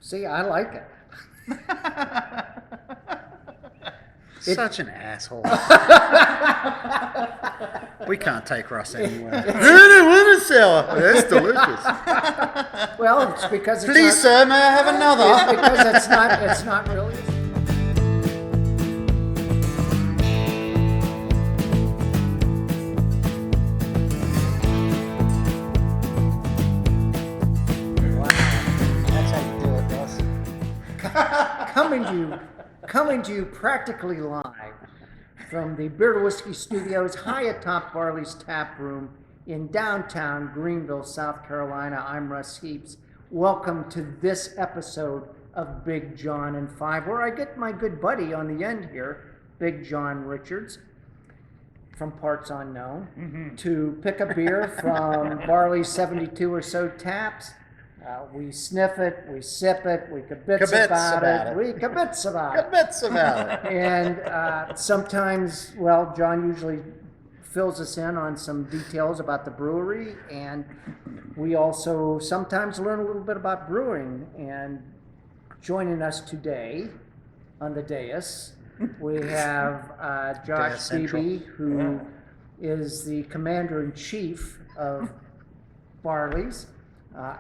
See, I like it. Such an asshole. We can't take Russ anywhere. I don't want to sell it. That's delicious. Well, it's because it's Please, sir, may I have It's another? because it's not really. Wow, That's how you do it, Russ. coming to you practically live from the Beer to Whiskey Studios high atop Barley's Tap Room in downtown Greenville, South Carolina. I'm Russ Heaps. Welcome to this episode of Big John and Five, where I get my good buddy on the end here, Big John Richards, from parts unknown, to pick a beer from Barley's 72 or so taps. We sniff it, we sip it, we kibitz about it, we kibitz about it. Kibitz about it. And sometimes, well, John usually fills us in on some details about the brewery, and we also sometimes learn a little bit about brewing. And joining us today on the dais, we have Josh Beebe, who is the commander-in-chief of Barley's.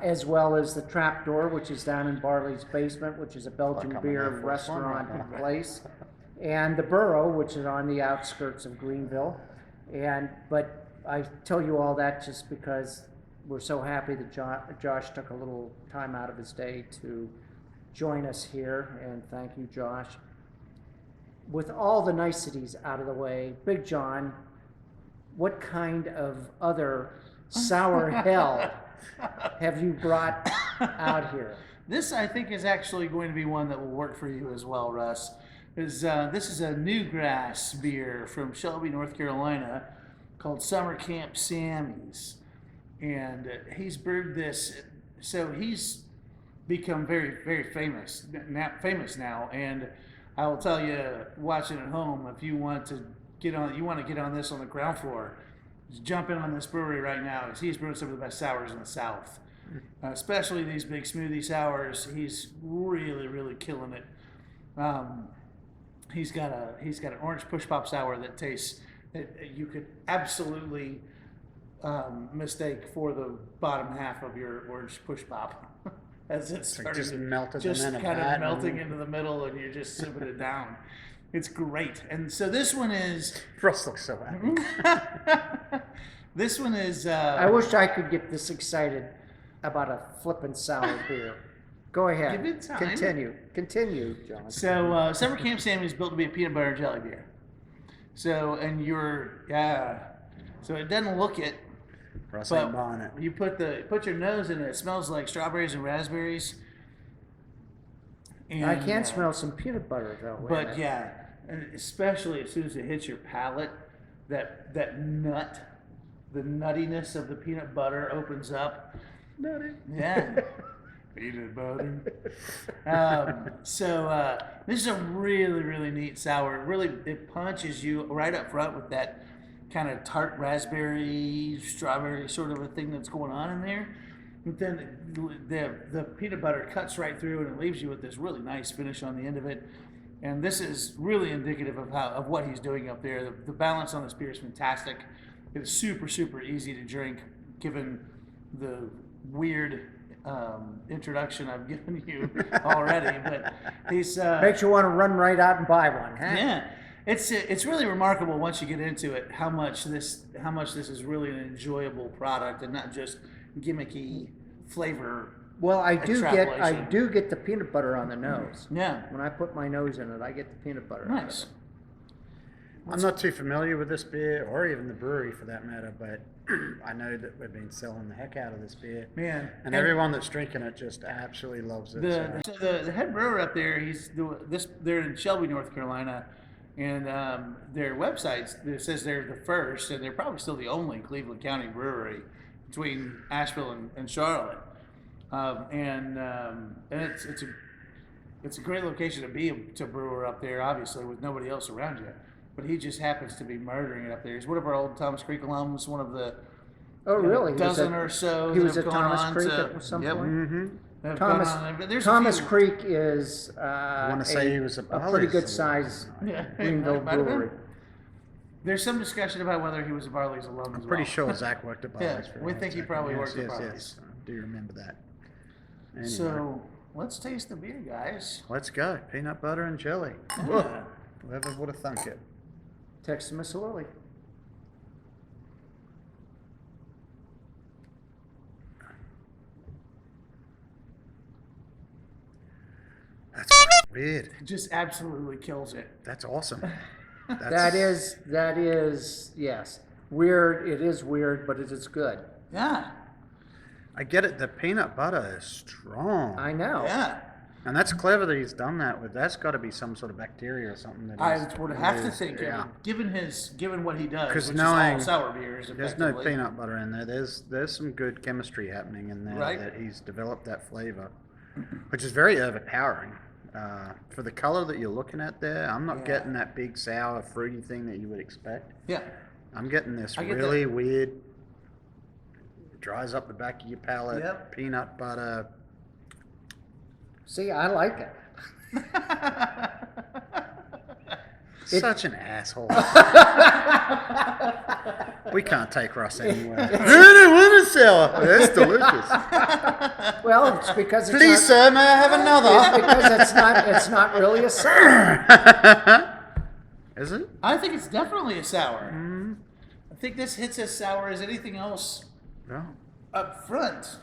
As well as the Trapdoor, which is down in Barley's basement, which is a Belgian beer restaurant and place, and the Burrow, which is on the outskirts of Greenville. But I tell you all that just because we're so happy that Josh took a little time out of his day to join us here, and thank you, Josh. With all the niceties out of the way, Big John, what kind of other sour hell have you brought out here? This, I think, is actually going to be one that will work for you as well, Russ. This is a Newgrass beer from Shelby, North Carolina, called Summer Camp Sammies. And he's brewed this, so he's become very, very famous now. And I will tell you, watching at home, if you want to get on this on the ground floor, just jump in on this brewery right now. He's brewing some of the best sours in the South, especially these big smoothie sours. He's really, really killing it. He's got an orange push pop sour that tastes that you could absolutely mistake for the bottom half of your orange push pop, as it's starting just melted just them in a kind vat of melting into the middle, and you're just sipping it down. It's great. And so this one is... Russ looks so happy. This one is... I wish I could get this excited about a flippin' sour beer. Go ahead. Give it time. Continue, John. So Summer Camp Sammy is built to be a peanut butter and jelly beer. So, and so it doesn't look it. Russ ain't buying it. You put your nose in it. It smells like strawberries and raspberries. And, I can smell some peanut butter though. But yeah, and especially as soon as it hits your palate, that the nuttiness of the peanut butter opens up. Nutty. Yeah. Peanut butter. This is a really, really neat sour. It punches you right up front with that kind of tart raspberry, strawberry sort of a thing that's going on in there. But then the peanut butter cuts right through and it leaves you with this really nice finish on the end of it. And this is really indicative of what he's doing up there. The balance on this beer is fantastic. It is super, super easy to drink, given the weird introduction I've given you already. But he's makes you want to run right out and buy one, huh? Yeah. It's really remarkable once you get into it how much this is really an enjoyable product and not just gimmicky flavor. Well, I do get the peanut butter on the nose. Yeah. When I put my nose in it, I get the peanut butter. Nice. I'm not too familiar with this beer, or even the brewery for that matter, but I know that we've been selling the heck out of this beer. Man. And everyone that's drinking it just absolutely loves it. The head brewer up there, they're in Shelby, North Carolina, and their website says they're the first, and they're probably still the only Cleveland County brewery between Asheville and Charlotte. And it's a great location to brewer up there, obviously, with nobody else around you. But he just happens to be murdering it up there. He's one of our old Thomas Creek alums, one of the really? dozen or so. He was that at have gone Thomas on Creek to, at some yep. point. have Thomas, gone on, but there's Thomas a few. Creek is I want to say he was a pretty Barley's good alum. size Yeah, Greenville might have been. brewery. There's some discussion about whether he was a Barley's alum as well. Pretty sure Zach worked at Yeah, Barley's. for a we long think he time. probably Yes, worked at yes, Barley's. Yes, I do remember that. Anyway, So let's taste the beer, guys. let's go. Peanut butter and jelly. Whoa. Whoever would have thunk it. Text Miss Lily. That's weird. It just absolutely kills it. That's awesome. That is, yes. Weird, it is weird, but it is good. Yeah, I get it. The peanut butter is strong. I know. yeah. And that's clever that he's done that with. That's got to be some sort of bacteria or something. That I he's- would have to is- think, Yeah. given what he does, 'Cause which knowing is all sour beers. There's no effectively. peanut butter in there. There's some good chemistry happening in there Right. that he's developed that flavor, which is very overpowering. For the color that you're looking at there, I'm not Yeah. getting that big sour fruity thing that you would expect. Yeah, I'm getting this I get really weird, dries up the back of your palate, Yep. peanut butter. See, I like it. Such an asshole. We can't take Ross anywhere. I don't want a sour. That's delicious. Well, it's because it's Please, not, sir, may I have it's another? because it's not really a sour. Is it? I think it's definitely a sour. Mm-hmm. I think this hits as sour as anything else No. up front,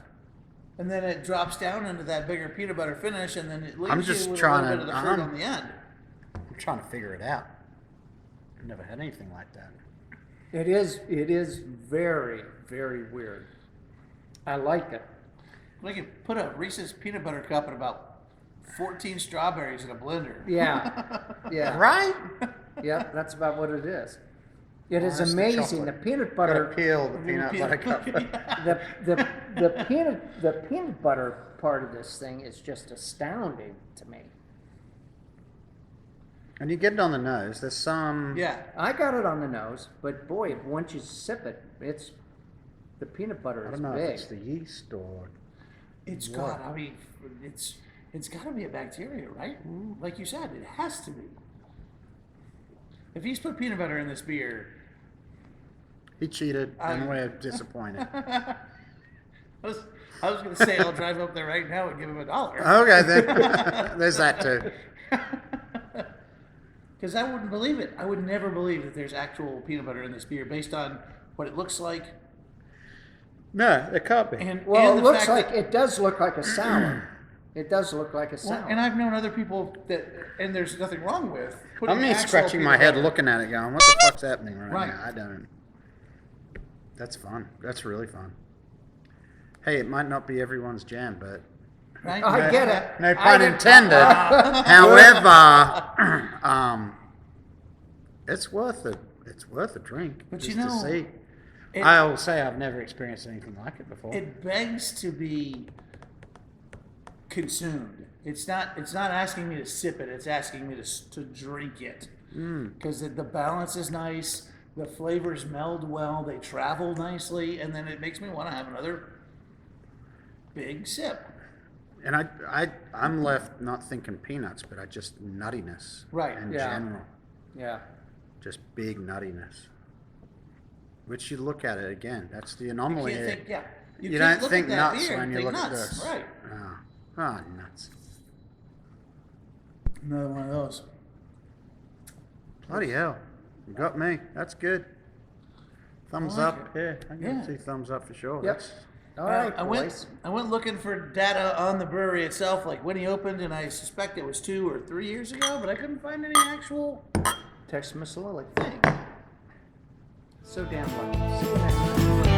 and then it drops down into that bigger peanut butter finish, and then it leaves I'm just you with trying a to- little bit of the fruit on the end. I'm trying to figure it out. I've never had anything like that. It is very, very weird. I like it. We could put a Reese's peanut butter cup and about 14 strawberries in a blender. Yeah, yeah. Right? Yeah, that's about what it is. It is That's the amazing. The chocolate. peanut Gotta butter, peel the peanut butter cup. the peanut butter part of this thing is just astounding to me. And you get it on the nose. There's some. Yeah. I got it on the nose, but boy, once you sip it, the peanut butter I is don't know big. if it's the yeast or. It's What? got, I mean, it's got to be a bacteria, right? Like you said, it has to be. If he's put peanut butter in this beer, He cheated, and I- we're disappointed. I was going to say I'll drive up there right now and give him $1. Okay, then. There's that too. Because I wouldn't believe it. I would never believe that there's actual peanut butter in this beer based on what it looks like. No, it can't be. And, Well, and it the looks fact like that, it does look like a sour. It does look like a well, sour. and I've known other people that, and there's nothing wrong with. putting I'm here actual scratching my peanut head butter- looking at it going, what the fuck's happening right Right. now? I don't. That's fun. That's really fun. Hey, it might not be everyone's jam, but Right? I get it. no I pun didn't- intended. However, it's worth it. It's worth a drink. But just you know, to see. it- I will say I've never experienced anything like it before. It begs to be consumed. It's not asking me to sip it. It's asking me to drink it. Because the balance is nice. The flavors meld well. They travel nicely, and then it makes me want to have another big sip. And I'm left not thinking peanuts, but I just nuttiness. Right, In yeah. general. Yeah. Just big nuttiness. Which you look at it again. That's the You anomaly. can't here. think, yeah. You can't don't look think at that nuts beer when and you think look at nuts. this. Right. Oh, nuts. Another one of those. Bloody hell. You got me. That's good. Thumbs I like up. Yeah, I can Yeah. see thumbs up for sure. Yep. That's- All right, I boys. went looking for data on the brewery itself, like when he opened, and I suspect it was 2 or 3 years ago, but I couldn't find any actual Text Miss Lily. thing. So damn lucky. See you next time.